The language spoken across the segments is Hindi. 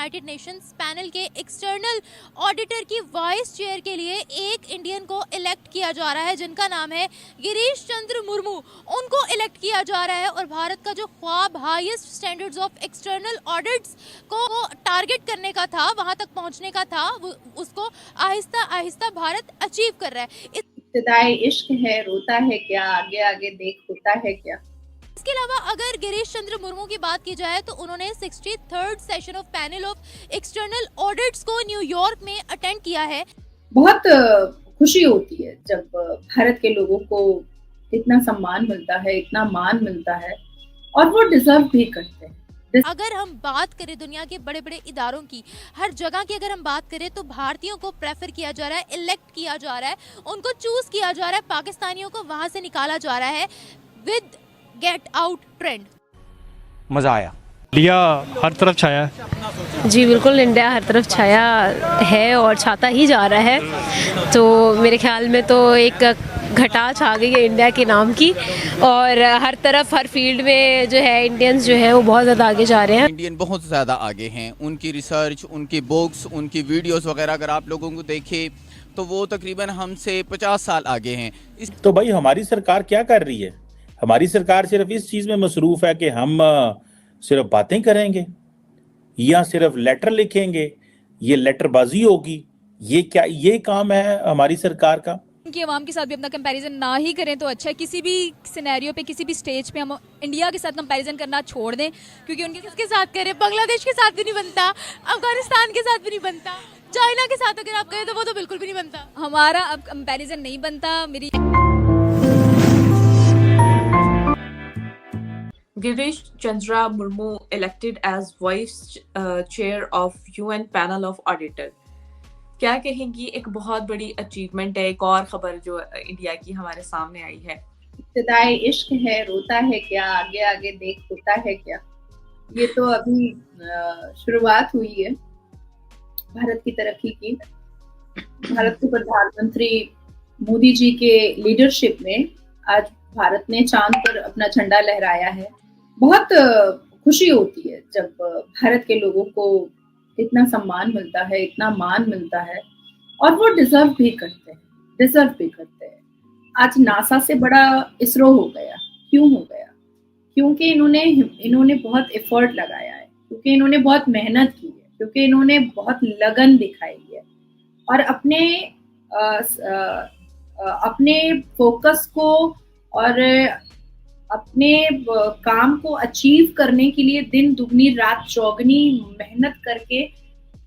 यूनाइटेड नेशंस पैनल के एक्सटर्नल ऑडिटर की वाइस चेयर के लिए एक इंडियन को इलेक्ट किया जा रहा है, जिनका नाम है गिरीश चंद्र मुर्मू। उनको इलेक्ट किया जा रहा है और भारत का जो ख्वाब highest standards of external audits को टारगेट करने का था, वहां तक पहुंचने का था, उसको आहिस्ता आहिस्ता भारत अचीव कर रहा है। इब्तिदाई इश्क है, रोता है क्या, आगे आगे देख होता है क्या। इसके अलावा अगर गिरीश चंद्र मुर्मू की बात की जाए तो उन्होंने 63rd session of panel of external audits को न्यूयॉर्क में अटेंड किया है। बहुत खुशी होती है जब भारत के लोगों को इतना सम्मान मिलता है, इतना मान मिलता है, और वो डिजर्व भी करते हैं। अगर हम बात करें दुनिया के बड़े बड़े इदारों की, हर जगह की अगर हम बात करें तो भारतीयों को प्रेफर किया जा रहा है, इलेक्ट किया जा रहा है, उनको चूज किया जा रहा है, पाकिस्तानियों को वहां से निकाला जा रहा है विद गेट आउट ट्रेंड। मजा आया। इंडिया हर तरफ छाया है। जी बिल्कुल, इंडिया हर तरफ छाया है और छाता ही जा रहा है। तो मेरे ख्याल में तो एक घटा छा गई है इंडिया के नाम की, और हर तरफ हर फील्ड में जो है इंडियंस जो है वो बहुत ज़्यादा आगे जा रहे हैं। इंडियन बहुत ज़्यादा आगे हैं, उनकी रिसर्च, उनकी बुक्स, उनकी वीडियोस वगैरह अगर आप लोगों को देखें तो वो तकरीबन हमसे 50 साल आगे हैं। तो भाई हमारी सरकार क्या कर रही है? हमारी सरकार सिर्फ इस चीज़ में मसरूफ़ है कि हम सिर्फ बातें करेंगे या सिर्फ लेटर लिखेंगे, ये लेटरबाजी होगी, ये क्या, ये काम है हमारी सरकार का? कि अवाम के साथ भी अपना कंपैरिजन ना ही करें तो अच्छा है। किसी भी सिनेरियो पे, किसी भी स्टेज पे हम इंडिया के साथ कंपैरिजन करना छोड़ दें, क्योंकि उनके किसके साथ करें? बांग्लादेश के साथ भी नहीं बनता, अफगानिस्तान के साथ भी नहीं बनता, चाइना के साथ अगर आप कहें तो वो तो बिल्कुल भी नहीं बनता। हमारा अब कंपैरिजन नहीं बनता। मेरी Girish Chandra Murmu elected as vice chair of UN panel of auditor। क्या कहेंगी? एक बहुत बड़ी अचीवमेंट है। एक और खबर जो इंडिया की हमारे सामने आई है, इब्तिदाई इश्क है, रोता है क्या, आगे आगे देख होता है क्या। ये तो अभी शुरुआत हुई है भारत की तरक्की की। भारत के प्रधानमंत्री मोदी जी के लीडरशिप में आज भारत ने चांद पर अपना झंडा लहराया है। बहुत खुशी होती है जब भारत के लोगों को इतना सम्मान मिलता है, इतना मान मिलता है, और वो डिजर्व भी करते हैं। आज नासा से बड़ा इसरो हो गया। क्यों हो गया? क्योंकि इन्होंने बहुत एफर्ट लगाया है, क्योंकि इन्होंने बहुत मेहनत की है, क्योंकि इन्होंने बहुत लगन दिखाई है, और अपने फोकस को और अपने काम को अचीव करने के लिए दिन दुगनी रात चौगनी मेहनत करके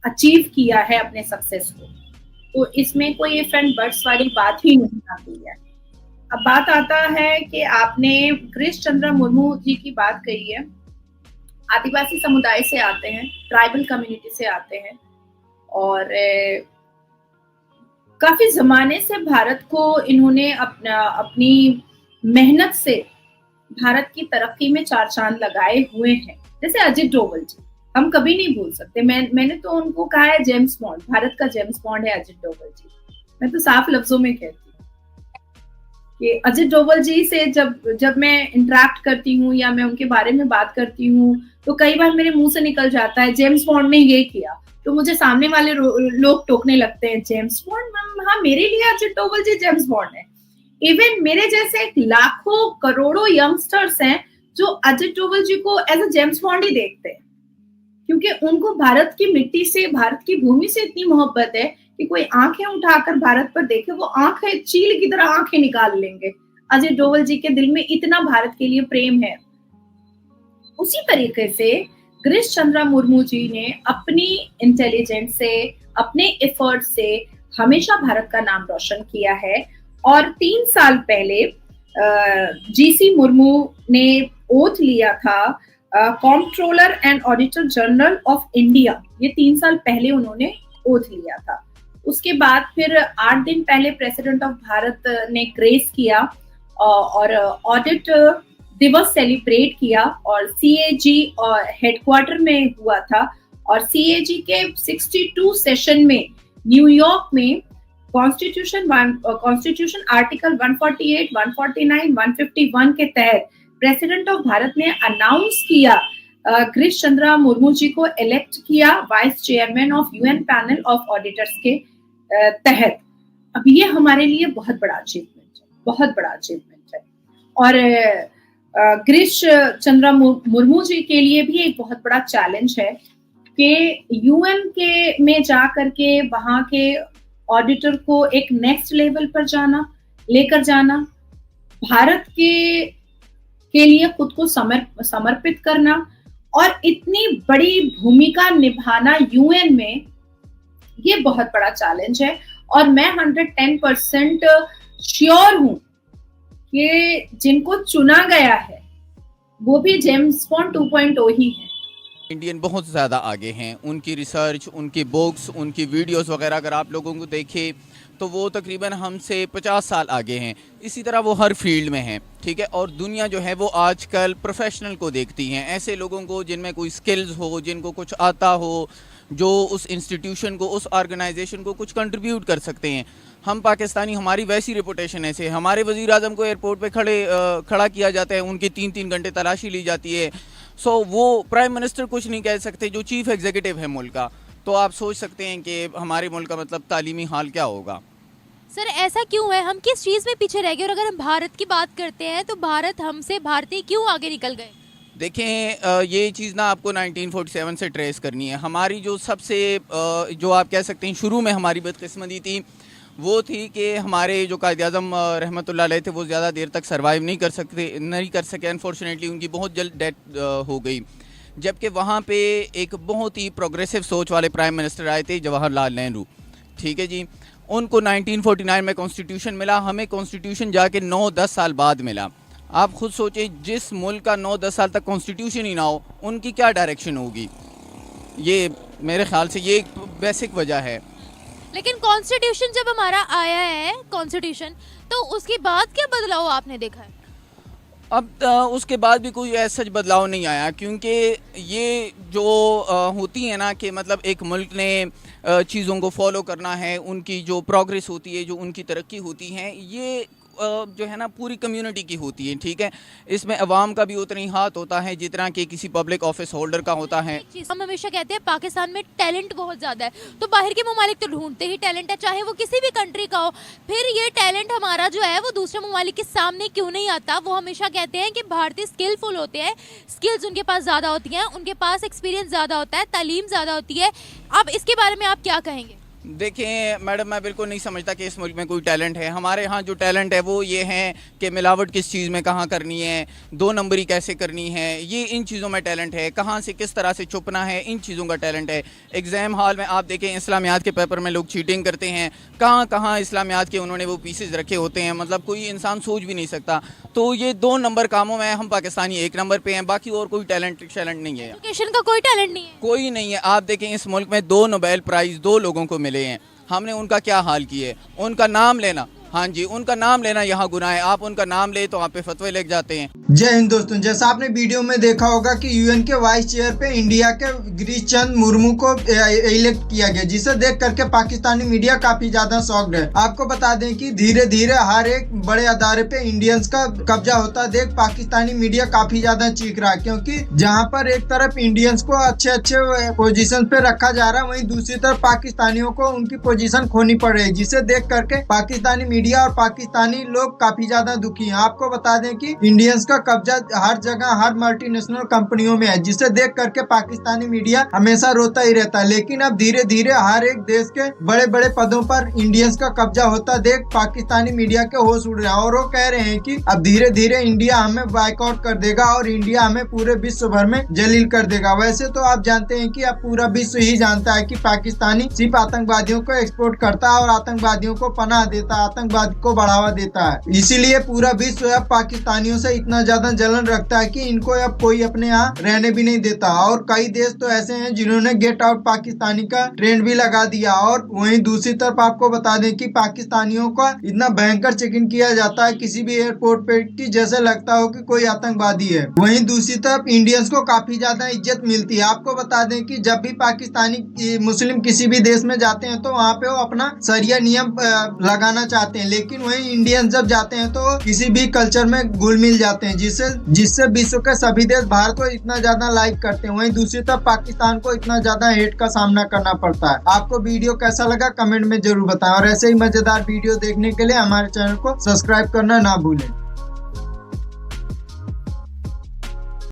अचीव किया है अपने सक्सेस को। तो इसमें कोई इफ एंड बट्स वाली बात ही नहीं आती है। अब बात आता है कि आपने गिरीश चंद्र मुर्मू जी की बात कही है। आदिवासी समुदाय से आते हैं, ट्राइबल कम्युनिटी से आते हैं, और काफी जमाने से भारत को इन्होंने अपनी मेहनत से भारत की तरक्की में चार चांद लगाए हुए हैं। जैसे अजित डोवल जी, हम कभी नहीं भूल सकते। मैंने तो उनको कहा है जेम्स बॉन्ड, भारत का जेम्स बॉन्ड है अजित डोवल जी। मैं तो साफ लफ्जों में कहती हूँ कि अजित डोवल जी से जब मैं इंटरेक्ट करती हूँ या मैं उनके बारे में बात करती हूँ तो कई बार मेरे मुंह से निकल जाता है जेम्स बॉन्ड ने ये किया, तो मुझे सामने वाले लोग टोकने लगते हैं, जेम्स बॉन्ड? हाँ, मेरे लिए अजित डोवल जी जेम्स बॉन्ड है। इवन मेरे जैसे लाखों करोड़ों यंगस्टर्स हैं जो अजित डोवल जी को एज अ जेम्स बॉन्ड ही देखते हैं, क्योंकि उनको भारत की मिट्टी से, भारत की भूमि से इतनी मोहब्बत है कि कोई आंखें उठाकर भारत पर देखे, वो आंखें चील की तरह आंखें निकाल लेंगे। अजित डोवल जी के दिल में इतना भारत के लिए प्रेम है। उसी तरीके से गिरीश चंद्र मुर्मू जी ने अपनी इंटेलिजेंस से, अपने एफर्ट से हमेशा भारत का नाम रोशन किया है। और 3 साल पहले जीसी मुर्मू ने ओथ लिया था controller and auditor general of India. ये 3 साल पहले उन्होंने ओथ लिया था। उसके बाद फिर 8 दिन पहले प्रेसिडेंट ऑफ भारत ने ग्रेस किया और ऑडिट दिवस सेलिब्रेट किया, और सीएजी हेडक्वार्टर में हुआ था। और सीएजी के 62 सेशन में न्यूयॉर्क में कॉन्स्टिट्यूशन आर्टिकल 148, 149, 151 के तहत प्रेसिडेंट ऑफ भारत ने अनाउंस किया गिरीश चंद्रा मुर्मू जी को इलेक्ट किया vice chairman of UN panel of auditors के तहत। अब ये हमारे लिए बहुत बड़ा अचीवमेंट है, बहुत बड़ा अचीवमेंट है। और गिरीश चंद्रा मुर्मू जी के लिए भी एक बहुत बड़ा चैलेंज है कि यूएन के में जा करके वहां के ऑडिटर को एक नेक्स्ट लेवल पर लेकर जाना, भारत के लिए खुद को समर्पित करना और इतनी बड़ी भूमिका निभाना यूएन में, ये बहुत बड़ा चैलेंज है। और मैं 110% श्योर हूं कि जिनको चुना गया है वो भी जेम्स बॉन्ड 2.0 ही है। इंडियन बहुत ज़्यादा आगे हैं, उनकी रिसर्च, उनकी बुक्स, उनकी वीडियोस वगैरह अगर आप लोगों को देखें तो वो तकरीबन हमसे 50 साल आगे हैं। इसी तरह वो हर फील्ड में हैं, ठीक है। और दुनिया जो है वो आजकल प्रोफेशनल को देखती हैं, ऐसे लोगों को जिनमें कोई स्किल्स हो, जिनको कुछ आता हो, जो उस इंस्टीट्यूशन को, उस ऑर्गेनाइजेशन को कुछ कंट्रीब्यूट कर सकते हैं। हम पाकिस्तानी, हमारी वैसी रेपुटेशन ऐसे, हमारे वज़ीर आज़म को एयरपोर्ट पे खड़ा किया जाता है, उनकी 3-3 घंटे तलाशी ली जाती है। सो वो प्राइम मिनिस्टर कुछ नहीं कह सकते जो चीफ़ एग्जीक्यूटिव है मुल्क का। तो आप सोच सकते हैं कि हमारे मुल्क का मतलब तालीमी हाल क्या होगा। सर ऐसा क्यों है, हम किस चीज़ में पीछे रह गए? और अगर हम भारत की बात करते हैं तो भारत हमसे, भारतीय क्यों आगे निकल गए? देखें, ये चीज़ ना आपको 1947 से ट्रेस करनी है। हमारी जो सबसे जो आप कह सकते हैं शुरू में हमारी बदकिस्मती थी वो थी कि हमारे जो कायद-ए-आज़म रहमतुल्लाह अलैह थे वो ज़्यादा देर तक सर्वाइव नहीं कर सके। अनफॉर्चुनेटली उनकी बहुत जल्द डेथ हो गई। जबकि वहाँ पे एक बहुत ही प्रोग्रेसिव सोच वाले प्राइम मिनिस्टर आए थे, जवाहरलाल नेहरू, ठीक है जी। उनको 1949 में कॉन्स्टिट्यूशन मिला, हमें कॉन्स्टिट्यूशन जाके 9-10 साल बाद मिला। आप खुद सोचें, जिस मुल्क का 9-10 साल तक कॉन्स्टिट्यूशन ही ना हो, उनकी क्या डायरेक्शन होगी। ये मेरे ख्याल से ये एक बेसिक वजह है। लेकिन कॉन्स्टिट्यूशन जब हमारा आया है, कॉन्स्टिट्यूशन, तो उसके बाद क्या बदलाव आपने देखा है? अब उसके बाद भी कोई ऐसा सच बदलाव नहीं आया, क्योंकि ये जो होती है ना कि मतलब एक मुल्क ने चीज़ों को फॉलो करना है, उनकी जो प्रोग्रेस होती है, जो उनकी तरक्की होती है, ये जो है ना पूरी कम्युनिटी की होती है, ठीक है। इसमें अवाम का भी उतना ही हाथ होता है जितना कि किसी पब्लिक ऑफिस होल्डर का होता है। हम हमेशा कहते हैं पाकिस्तान में टैलेंट बहुत ज़्यादा है, तो बाहर के ममालिक तो ढूंढते ही टैलेंट है, चाहे वो किसी भी कंट्री का हो। फिर ये टैलेंट हमारा जो है वो दूसरे ममालिक के सामने क्यों नहीं आता? वो हमेशा कहते हैं कि भारतीय स्किलफुल होते हैं, स्किल्स उनके पास ज़्यादा होती हैं, उनके पास एक्सपीरियंस ज़्यादा होता है, तालीम ज़्यादा होती है। अब इसके बारे में आप क्या कहेंगे? देखें मैडम, मैं बिल्कुल नहीं समझता कि इस मुल्क में कोई टैलेंट है। हमारे यहाँ जो टैलेंट है वो ये है कि मिलावट किस चीज़ में कहाँ करनी है, 2 नंबरी कैसे करनी है, ये इन चीज़ों में टैलेंट है। कहाँ से किस तरह से छुपना है, इन चीज़ों का टैलेंट है। एग्ज़ाम हॉल में आप देखें, इस्लामियात के पेपर में लोग चीटिंग करते हैं, कहाँ कहाँ इस्लामियात के उन्होंने वो पीसेज रखे होते हैं, मतलब कोई इंसान सोच भी नहीं सकता। तो ये 2 नंबर कामों में हम पाकिस्तानी 1 नंबर पे हैं, बाकी और कोई टैलेंट नहीं है। एजुकेशन का कोई टैलेंट नहीं है, कोई नहीं है। आप देखें, इस मुल्क में 2 नोबेल प्राइज़ 2 लोगों को मिले हैं, हमने उनका क्या हाल किया है? उनका नाम लेना, हाँ जी, उनका नाम लेना यहाँ गुनाह है। आप उनका नाम ले तो आप पे फतवे लग जाते हैं। जय हिंद दोस्तों, जैसा आपने वीडियो में देखा होगा कि यूएन के वाइस चेयर पे इंडिया के गिरीश चंद्र मुर्मू को इलेक्ट किया गया, जिसे देख करके पाकिस्तानी मीडिया काफी ज्यादा शॉक्ड है। आपको बता दें कि धीरे धीरे हर एक बड़े अदारे पे इंडियंस का कब्जा होता देख पाकिस्तानी मीडिया काफी ज्यादा चीख रहा है, क्योंकि जहाँ पर एक तरफ इंडियंस को अच्छे अच्छे पोजीशन पे रखा जा रहा है, वहीं दूसरी तरफ पाकिस्तानियों को उनकी पोजीशन खोनी पड़ रही है, जिसे देख करके पाकिस्तानी मीडिया और पाकिस्तानी लोग काफी ज्यादा दुखी हैं। आपको बता दें कि इंडियंस का कब्जा हर जगह हर मल्टीनेशनल कंपनियों में है, जिसे देख करके पाकिस्तानी मीडिया हमेशा रोता ही रहता है। लेकिन अब धीरे धीरे हर एक देश के बड़े बड़े पदों पर इंडियंस का कब्जा होता देख पाकिस्तानी मीडिया के होश उड़ रहे हैं, और वो कह रहे हैं कि अब धीरे धीरे इंडिया हमें बाइकआउट कर देगा और इंडिया हमें पूरे विश्व भर में जलील कर देगा। वैसे तो आप जानते हैं कि अब पूरा विश्व ही जानता है कि पाकिस्तानी सिर्फ आतंकवादियों को एक्सपोर्ट करता है और आतंकवादियों को पनाह देता है, आतंकवाद को बढ़ावा देता है। इसीलिए पूरा विश्व अब पाकिस्तानियों से इतना ज्यादा जलन रखता है कि इनको अब कोई अपने यहाँ रहने भी नहीं देता। और कई देश तो ऐसे हैं जिन्होंने गेट आउट पाकिस्तानी का ट्रेंड भी लगा दिया। और वहीं दूसरी तरफ आपको बता दें कि पाकिस्तानियों का इतना भयंकर चेक इन किया जाता है किसी भी एयरपोर्ट पे कि जैसे लगता हो कि कोई आतंकवादी है। वहीं दूसरी तरफ इंडियंस को काफी ज्यादा इज्जत मिलती है। आपको बता दें कि जब भी पाकिस्तानी मुस्लिम किसी भी देश में जाते हैं तो वहाँ पे वो अपना शरिया नियम लगाना चाहते जाते हैं, लेकिन वहीं इंडियन जब जाते हैं तो किसी भी कल्चर में घुल मिल जाते हैं, जिससे विश्व के सभी देश भारत को इतना ज्यादा लाइक करते हैं। वहीं दूसरी तरफ पाकिस्तान को इतना ज्यादा हेट का सामना करना पड़ता है। आपको वीडियो कैसा लगा कमेंट में जरूर बताएं और ऐसे ही मजेदार वीडियो देखने के लिए हमारे चैनल को सब्सक्राइब करना ना भूलें।